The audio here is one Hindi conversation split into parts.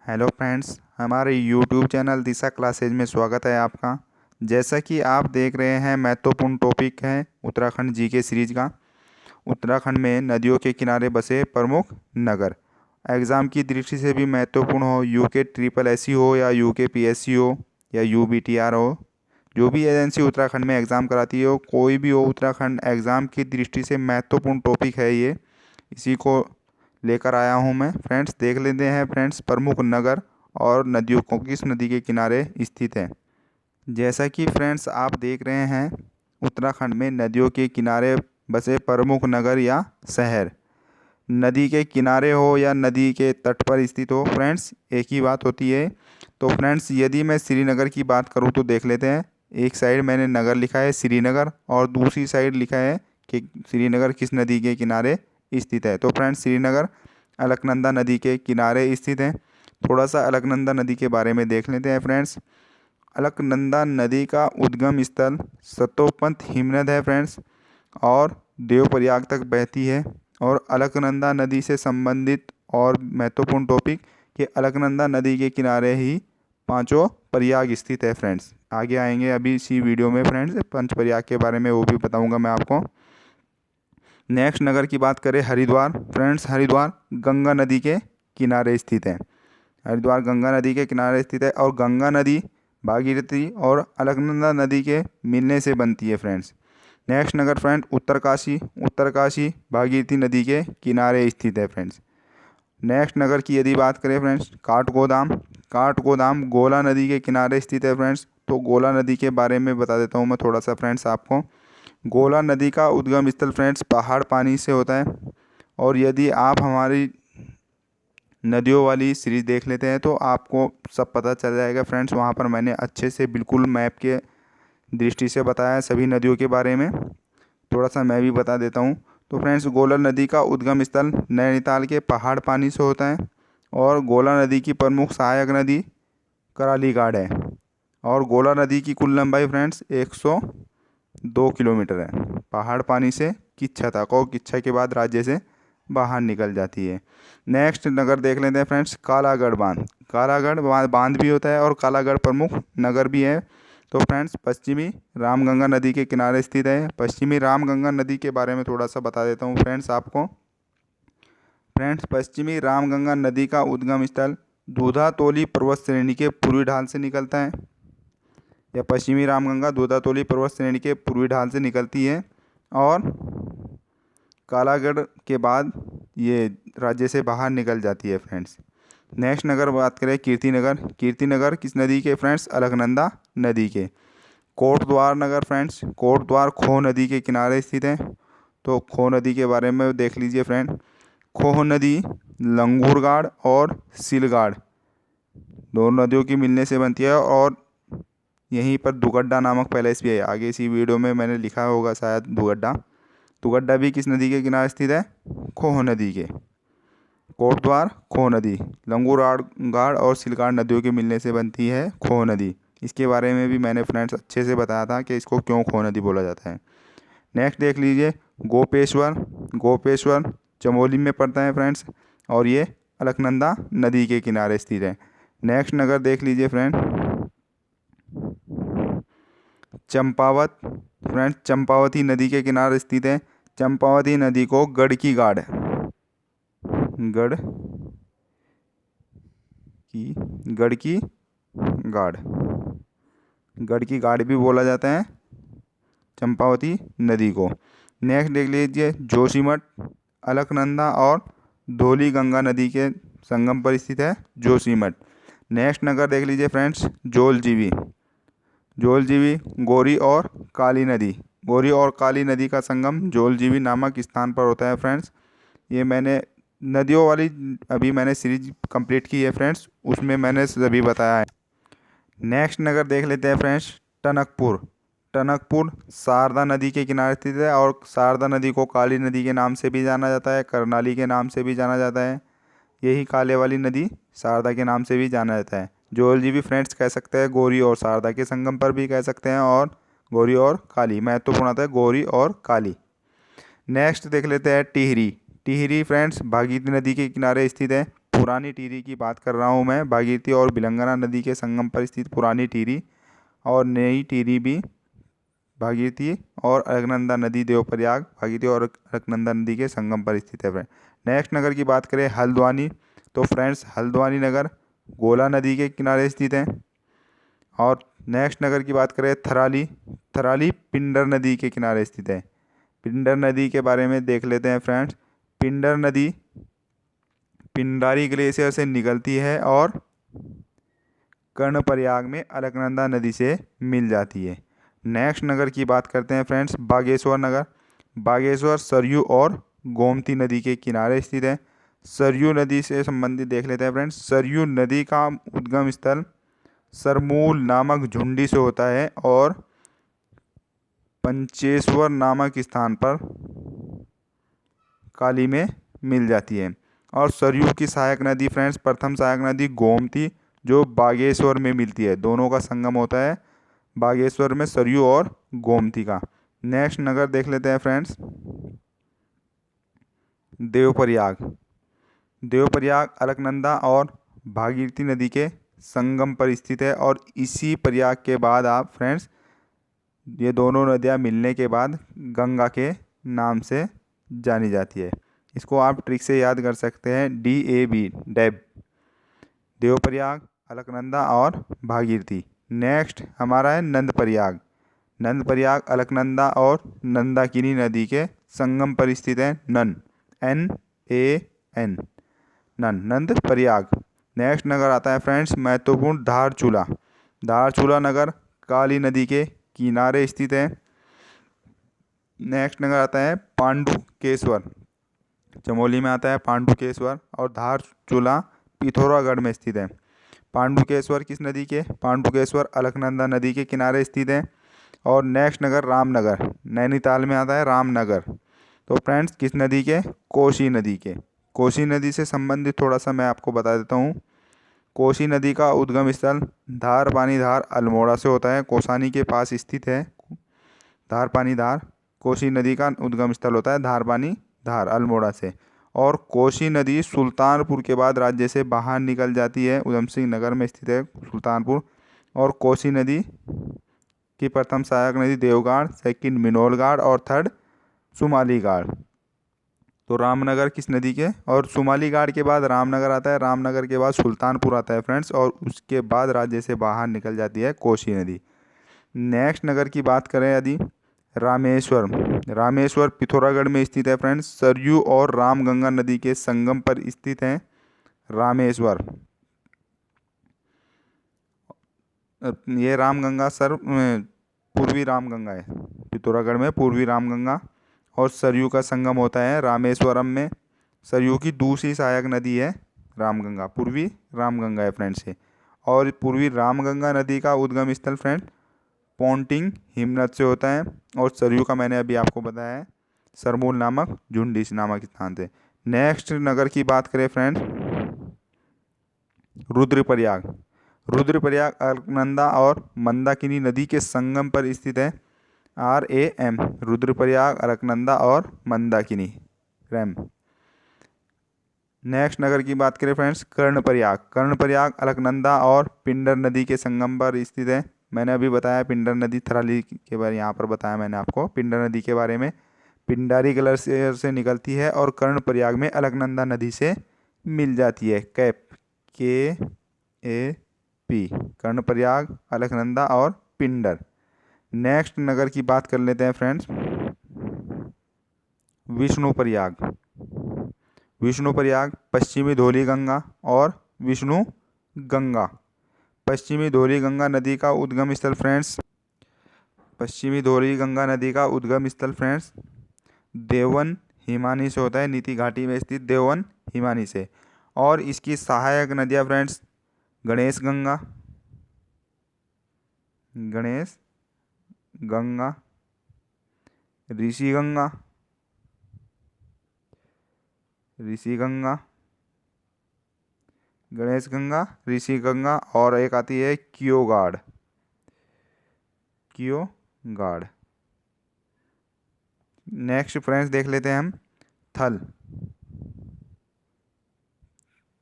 हेलो फ्रेंड्स, हमारे यूट्यूब चैनल दिशा क्लासेज में स्वागत है आपका। जैसा कि आप देख रहे हैं, महत्वपूर्ण टॉपिक है उत्तराखंड जीके सीरीज का। उत्तराखंड में नदियों के किनारे बसे प्रमुख नगर। एग्ज़ाम की दृष्टि से भी महत्वपूर्ण हो, यूके ट्रिपल एससी हो या यूके पीएससी हो या यूबीटीआर हो, जो भी एजेंसी उत्तराखंड में एग्ज़ाम कराती हो, कोई भी हो, उत्तराखंड एग्ज़ाम की दृष्टि से महत्वपूर्ण टॉपिक है ये। इसी को लेकर आया हूँ मैं। फ्रेंड्स, देख लेते हैं फ्रेंड्स, प्रमुख नगर और नदियों को किस नदी के किनारे स्थित है। जैसा कि फ्रेंड्स आप देख रहे हैं, उत्तराखंड में नदियों के किनारे बसे प्रमुख नगर या शहर। नदी के किनारे हो या नदी के तट पर स्थित हो, फ्रेंड्स एक ही बात होती है। तो फ्रेंड्स, यदि मैं श्रीनगर की बात करूं तो देख लेते हैं। एक साइड मैंने नगर लिखा है श्रीनगर और दूसरी साइड लिखा है कि श्रीनगर किस नदी के किनारे स्थित है। तो फ्रेंड्स, श्रीनगर अलकनंदा नदी के किनारे स्थित है। थोड़ा सा अलकनंदा नदी के बारे में देख लेते हैं फ्रेंड्स। अलकनंदा नदी का उद्गम स्थल सतोपंथ हिमनद है फ्रेंड्स, और देवप्रयाग तक बहती है। और अलकनंदा नदी से संबंधित और महत्वपूर्ण टॉपिक कि अलकनंदा नदी के किनारे ही पांचों प्रयाग स्थित है फ्रेंड्स। आगे आएंगे अभी इसी वीडियो में फ्रेंड्स, पंच प्रयाग के बारे में वो भी बताऊंगा मैं आपको। नेक्स्ट नगर की बात करें, हरिद्वार। फ्रेंड्स, हरिद्वार गंगा नदी के किनारे स्थित है। हरिद्वार गंगा नदी के किनारे स्थित है और गंगा नदी भागीरथी और अलकनंदा नदी के मिलने से बनती है फ्रेंड्स। नेक्स्ट नगर फ्रेंड, उत्तरकाशी। उत्तरकाशी भागीरथी नदी के किनारे स्थित है फ्रेंड्स। नेक्स्ट नगर की यदि बात करें फ्रेंड्स, काठगोदाम। काठगोदाम गोला नदी के किनारे स्थित है फ्रेंड्स। तो गोला नदी के बारे में बता देता हूँ मैं थोड़ा सा फ्रेंड्स आपको। गोला नदी का उद्गम स्थल फ्रेंड्स पहाड़ पानी से होता है। और यदि आप हमारी नदियों वाली सीरीज़ देख लेते हैं तो आपको सब पता चल जाएगा फ्रेंड्स। वहाँ पर मैंने अच्छे से बिल्कुल मैप के दृष्टि से बताया है सभी नदियों के बारे में। थोड़ा सा मैं भी बता देता हूँ। तो फ्रेंड्स, गोला नदी का उद्गम स्थल नैनीताल के पहाड़ पानी से होता है। और गोला नदी की प्रमुख सहायक नदी कराली घाट है। और गोला नदी की कुल लंबाई फ्रेंड्स 102 किलोमीटर है। पहाड़ पानी से किच्छा तक, और किच्छा के बाद राज्य से बाहर निकल जाती है। नेक्स्ट नगर देख लेते हैं फ्रेंड्स, कालागढ़ बांध। कालागढ़ बांध भी होता है और कालागढ़ प्रमुख नगर भी है। तो फ्रेंड्स, पश्चिमी रामगंगा नदी के किनारे स्थित है। पश्चिमी रामगंगा नदी के बारे में थोड़ा सा बता देता हूँ फ्रेंड्स आपको। फ्रेंड्स, पश्चिमी रामगंगा नदी का उद्गम स्थल दूधातोली पर्वत श्रेणी के पूर्वी ढाल से निकलता है। या पश्चिमी रामगंगा दूधातोली पर्वत श्रेणी के पूर्वी ढाल से निकलती है और कालागढ़ के बाद ये राज्य से बाहर निकल जाती है फ्रेंड्स। नेक्स्ट नगर बात करें, कीर्तिनगर। कीर्तिनगर किस नदी के फ्रेंड्स? अलकनंदा नदी के। कोटद्वार नगर फ्रेंड्स, कोटद्वार खो नदी के किनारे स्थित है। तो खो नदी के बारे में देख लीजिए फ्रेंड। खो नदी लंगूरगाड़ और सिलगाड़ दोनों नदियों की मिलने से बनती है। और यहीं पर दुगड्डा नामक पैलेस भी है। आगे इसी वीडियो में मैंने लिखा होगा शायद दुगड्डा। दुगड्डा भी किस नदी के किनारे स्थित है? खोह नदी के। कोटद्वार खो नदी लंगूराड़ गाड़ और सिलगाड़ नदियों के मिलने से बनती है खो नदी। इसके बारे में भी मैंने फ्रेंड्स अच्छे से बताया था कि इसको क्यों खो नदी बोला जाता है। नेक्स्ट देख लीजिए, गोपेश्वर। गोपेश्वर चमोली में पड़ता है फ्रेंड्स, और ये अलकनंदा नदी के किनारे स्थित है। नेक्स्ट नगर देख लीजिए फ्रेंड, चंपावत। फ्रेंड्स, चंपावती नदी के किनारे स्थित है। चंपावती नदी को गढ़ की गाड़ गढ़ की गढ़ की गाड़ गढ़ की गाड़ भी बोला जाता है चंपावती नदी को। नेक्स्ट देख लीजिए, जोशीमठ। अलकनंदा और धौली गंगा नदी के संगम पर स्थित है जोशीमठ। नेक्स्ट नगर देख लीजिए फ्रेंड्स, जोलजीबी। जोलजीबी गौरी और काली नदी। गौरी और काली नदी का संगम जोलजीबी नामक स्थान पर होता है फ्रेंड्स। ये मैंने नदियों वाली अभी मैंने सीरीज कंप्लीट की है फ्रेंड्स, उसमें मैंने सभी बताया है। नेक्स्ट नगर देख लेते हैं फ्रेंड्स, टनकपुर। टनकपुर शारदा नदी के किनारे स्थित है और शारदा नदी को काली नदी के नाम से भी जाना जाता है, करनाली के नाम से भी जाना जाता है। यही काले वाली नदी शारदा के नाम से भी जाना जाता है। जोलजीबी फ्रेंड्स कह सकते हैं गौरी और शारदा के संगम पर भी कह सकते हैं, और गौरी और काली महत्वपूर्ण आता है गौरी और काली। नेक्स्ट देख लेते हैं टिहरी। टिहरी फ्रेंड्स भागीरथी नदी के किनारे स्थित है। पुरानी टिहरी की बात कर रहा हूँ मैं। भागीरथी और बिलंगना नदी के संगम पर स्थित पुरानी टिहरी और नई टिहरी भी भागीरथी और अलकनंदा नदी देवप्रयाग भागीरथी और अलकनंदा नदी के संगम पर स्थित है फ्रेंड। नेक्स्ट नगर की बात करें हल्द्वानी, तो फ्रेंड्स हल्द्वानी नगर गोला नदी के किनारे स्थित है। और नेक्स्ट नगर की बात करें थराली, थराली पिंडर नदी के किनारे स्थित है। पिंडर नदी के बारे में देख लेते हैं फ्रेंड्स। पिंडर नदी पिंडारी ग्लेशियर से निकलती है और कर्णप्रयाग में अलकनंदा नदी से मिल जाती है। नेक्स्ट नगर की बात करते हैं फ्रेंड्स बागेश्वर नगर। बागेश्वर सरयू और गोमती नदी के किनारे स्थित है। सरयू नदी से संबंधित देख लेते हैं फ्रेंड्स। सरयू नदी का उद्गम स्थल सरमूल नामक झुंडी से होता है और पंचेश्वर नामक स्थान पर काली में मिल जाती है। और सरयू की सहायक नदी फ्रेंड्स प्रथम सहायक नदी गोमती जो बागेश्वर में मिलती है, दोनों का संगम होता है बागेश्वर में सरयू और गोमती का। नेक्स्ट नगर देख लेते हैं फ्रेंड्स देवप्रयाग। देवप्रयाग अलकनंदा और भागीरथी नदी के संगम पर स्थित है और इसी प्रयाग के बाद आप फ्रेंड्स ये दोनों नदियाँ मिलने के बाद गंगा के नाम से जानी जाती है। इसको आप ट्रिक से याद कर सकते हैं, DAB डैब, देवप्रयाग अलकनंदा और भागीरथी। नेक्स्ट हमारा है नंदप्रयाग। नंदप्रयाग अलकनंदा और नंदाकिनी नदी के संगम पर स्थित है। NAN नंदप्रयाग। नेक्स्ट नगर आता है फ्रेंड्स महत्वपूर्ण धारचूला। धारचूला नगर काली नदी के किनारे स्थित है। नेक्स्ट नगर आता है पांडुकेश्वर, चमोली में आता है पांडुकेश्वर और धारचूला पिथौरागढ़ में स्थित है। पांडुकेश्वर किस नदी के? पांडुकेश्वर अलकनंदा नदी के किनारे स्थित है। और नेक्स्ट नगर रामनगर, नैनीताल में आता है रामनगर। तो फ्रेंड्स किस नदी के? कोसी नदी के। कोसी नदी से संबंधित थोड़ा सा मैं आपको बता देता हूँ। कोसी नदी का उद्गम स्थल धार पानी धार अल्मोड़ा से होता है, कोसानी के पास स्थित है। धार पानी धार कोसी नदी का उद्गम स्थल होता है धार पानी धार अल्मोड़ा से। और कोसी नदी सुल्तानपुर के बाद राज्य से बाहर निकल जाती है, उधम सिंह नगर में स्थित है सुल्तानपुर। और कोसी नदी की प्रथम सहायक नदी देवगाड़, सेकंड मिनोलगाड़ और थर्ड सुमालीगाड़। तो रामनगर किस नदी के? और सुमालीगाड़ के बाद रामनगर आता है, रामनगर के बाद सुल्तानपुर आता है फ्रेंड्स, और उसके बाद राज्य से बाहर निकल जाती है कोसी नदी। नेक्स्ट नगर की बात करें यदि रामेश्वर, रामेश्वर पिथौरागढ़ में स्थित है फ्रेंड्स, सरयू और रामगंगा नदी के संगम पर स्थित है रामेश्वर। ये रामगंगा पूर्वी रामगंगा है, पिथौरागढ़ में पूर्वी रामगंगा और सरयू का संगम होता है रामेश्वरम में। सरयू की दूसरी सहायक नदी है रामगंगा, पूर्वी रामगंगा है फ्रेंड्स से। और पूर्वी रामगंगा नदी का उद्गम स्थल फ्रेंड पोंटिंग हिमनद से होता है। और सरयू का मैंने अभी आपको बताया है सरमूल नामक झुंडिस नामक स्थान से। नेक्स्ट नगर की बात करें फ्रेंड रुद्रप्रयाग। रुद्रप्रयाग अलकनंदा और मंदाकिनी नदी के संगम पर स्थित है। RAM रुद्रप्रयाग अलकनंदा और मंदाकिनी रैम। नेक्स्ट नगर की बात करें फ्रेंड्स कर्णप्रयाग। कर्णप्रयाग अलकनंदा और पिंडर नदी के संगम पर स्थित है। मैंने अभी बताया पिंडर नदी थराली के बारे यहाँ पर बताया मैंने आपको पिंडर नदी के बारे में। पिंडारी ग्लेशियर से निकलती है और कर्णप्रयाग में अलकनंदा नदी से मिल जाती है। KAP कर्णप्रयाग अलकनंदा और पिंडर। नेक्स्ट नगर की बात कर लेते हैं फ्रेंड्स विष्णुप्रयाग। विष्णुप्रयाग पश्चिमी धौलीगंगा और विष्णु गंगा। पश्चिमी धौलीगंगा नदी का उद्गम स्थल फ्रेंड्स पश्चिमी धौलीगंगा नदी का उद्गम स्थल फ्रेंड्स देवन हिमानी से होता है, नीति घाटी में स्थित देवन हिमानी से। और इसकी सहायक नदियाँ फ्रेंड्स गणेश गंगा, गणेश गंगा, ऋषिगंगा, ऋषिगंगा, गणेश गंगा, ऋषिगंगा और एक आती है क्योगाड़, क्योगाड़। नेक्स्ट फ्रेंड्स देख लेते हैं हम थल।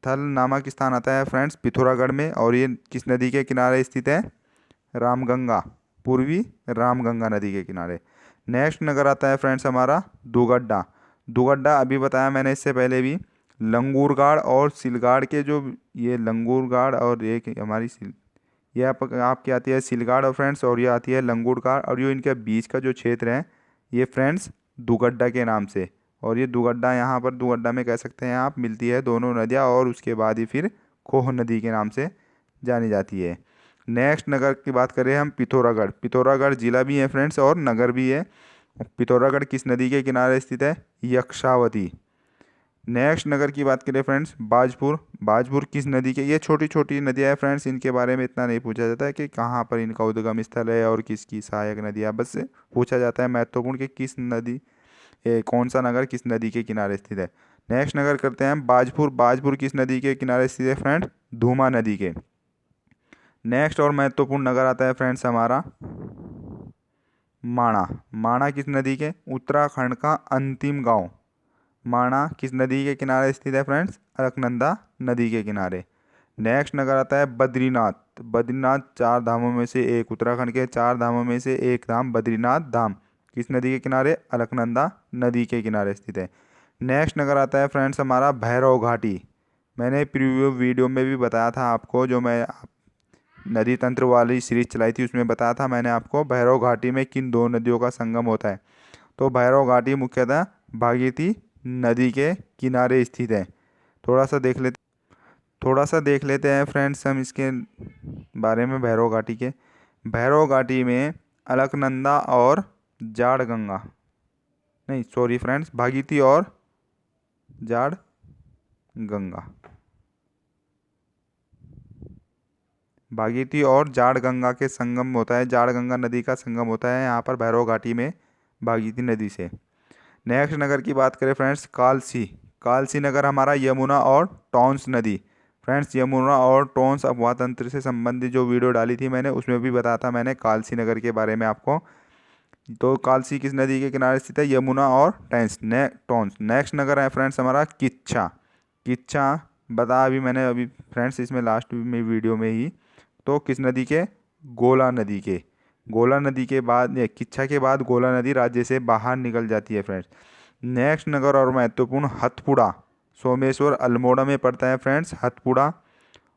स्थल नामक स्थान आता है फ्रेंड्स पिथौरागढ़ में, और ये किस नदी के किनारे स्थित है? रामगंगा, पूर्वी रामगंगा नदी के किनारे। नेक्स्ट नगर आता है फ्रेंड्स हमारा दुगड्डा। दुगड्डा अभी बताया मैंने इससे पहले भी। लंगूरगाड़ और सिलगाड़ के जो, ये लंगूरगाड़ और एक हमारी ये आपकी आती है सिलगाड़ और फ्रेंड्स, और ये आती है लंगूरगाड़, और ये इनके बीच का जो क्षेत्र है ये फ्रेंड्स दुगड्डा के नाम से। और ये दुगड्डा, यहाँ पर दुगड्डा में कह सकते हैं आप, मिलती है दोनों नदियाँ, और उसके बाद ही फिर खोह नदी के नाम से जानी जाती है। नेक्स्ट नगर की बात करें हम पिथौरागढ़। पिथौरागढ़ जिला भी है फ्रेंड्स और नगर भी है। पिथौरागढ़ किस नदी के किनारे स्थित है? यक्षावती। नेक्स्ट नगर की बात करें फ्रेंड्स बाजपुर। बाजपुर किस नदी के, ये छोटी छोटी नदियाँ हैं फ्रेंड्स, इनके बारे में इतना नहीं पूछा जाता है कि कहाँ पर इनका उद्गम स्थल है और किसकी सहायक नदियाँ, बस पूछा जाता है महत्वपूर्ण कि किस नदी, कौन सा नगर किस नदी के किनारे स्थित है। नेक्स्ट नगर करते हैं बाजपुर। बाजपुर किस नदी के किनारे स्थित है फ्रेंड? धूमा नदी के। नेक्स्ट और महत्वपूर्ण नगर आता है फ्रेंड्स हमारा माणा। माणा किस नदी के? उत्तराखंड का अंतिम गांव। माणा किस नदी के किनारे स्थित है फ्रेंड्स? अलकनंदा नदी के किनारे। नेक्स्ट नगर आता है बद्रीनाथ। बद्रीनाथ 4 धामों में से एक, उत्तराखंड के 4 धामों में से एक धाम बद्रीनाथ धाम किस नदी के किनारे? अलकनंदा नदी के किनारे स्थित है। नेक्स्ट नगर आता है फ्रेंड्स हमारा भैरव घाटी। मैंने प्रीवियस वीडियो में भी बताया था आपको, जो मैं नदी तंत्र वाली सीरीज चलाई थी उसमें बताया था मैंने आपको भैरव घाटी में किन 2 नदियों का संगम होता है। तो भैरव घाटी मुख्यतः भागीरथी नदी के किनारे स्थित है। थोड़ा सा देख लेते हैं फ्रेंड्स हम इसके बारे में भैरव घाटी के। भैरव घाटी में अलकनंदा और जाड़ गंगा, नहीं सॉरी फ्रेंड्स, भागीरथी और जाड़ गंगा, भागीरथी और जाड़ गंगा के संगम होता है, जाड़ गंगा नदी का संगम होता है यहाँ पर भैरव घाटी में भागीरथी नदी से। नेक्स्ट नगर की बात करें फ्रेंड्स कालसी। कालसी नगर हमारा यमुना और टॉन्स नदी। फ्रेंड्स यमुना और टॉन्स अफवाह तंत्र से संबंधित जो वीडियो डाली थी मैंने उसमें भी बताया था मैंने कालसी नगर के बारे में आपको। तो कालसी किस नदी के किनारे स्थित है? यमुना और टॉन्स। नेक्स्ट नगर है फ्रेंड्स हमारा किच्छा। किच्छा बताया अभी मैंने अभी फ्रेंड्स इसमें लास्ट में वीडियो में ही। तो किस नदी के? गोला नदी के। गोला नदी के बाद, किच्छा के बाद गोला नदी राज्य से बाहर निकल जाती है फ्रेंड्स। नेक्स्ट नगर और महत्वपूर्ण हथपुड़ा। सोमेश्वर अल्मोड़ा में पड़ता है फ्रेंड्स हथपुड़ा,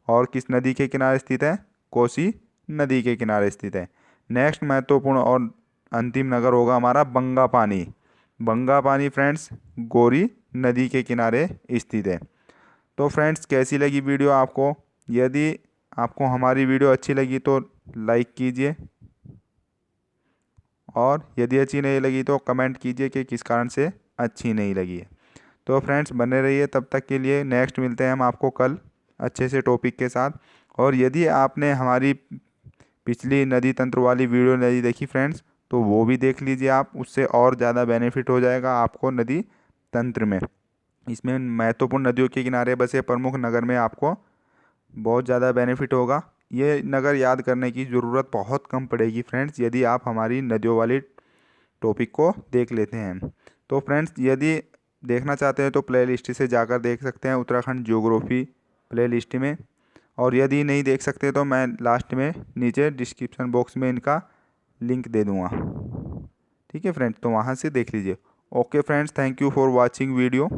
और किस नदी के किनारे स्थित है? कोसी नदी के किनारे स्थित है। नेक्स्ट महत्वपूर्ण और अंतिम नगर होगा हमारा बंगापानी। बंगापानी फ्रेंड्स गोरी नदी के किनारे स्थित है। तो फ्रेंड्स कैसी लगी वीडियो आपको? यदि आपको हमारी वीडियो अच्छी लगी तो लाइक कीजिए, और यदि अच्छी नहीं लगी तो कमेंट कीजिए कि किस कारण से अच्छी नहीं लगी है। तो फ्रेंड्स बने रहिए, तब तक के लिए नेक्स्ट मिलते हैं हम आपको कल अच्छे से टॉपिक के साथ। और यदि आपने हमारी पिछली नदी तंत्र वाली वीडियो नहीं देखी फ्रेंड्स तो वो भी देख लीजिए आप, उससे और ज़्यादा बेनिफिट हो जाएगा आपको नदी तंत्र में। इसमें महत्वपूर्ण नदियों के किनारे बसे प्रमुख नगर में आपको बहुत ज़्यादा बेनिफिट होगा। ये नगर याद करने की ज़रूरत बहुत कम पड़ेगी फ्रेंड्स यदि आप हमारी नदियों वाली टॉपिक को देख लेते हैं। तो फ्रेंड्स यदि देखना चाहते हैं तो प्लेलिस्ट से जाकर देख सकते हैं उत्तराखंड ज्योग्राफी प्लेलिस्ट में, और यदि नहीं देख सकते तो मैं लास्ट में नीचे डिस्क्रिप्शन बॉक्स में इनका लिंक दे दूँगा। ठीक है फ्रेंड्स, तो वहाँ से देख लीजिए। Okay friends, thank you for watching video.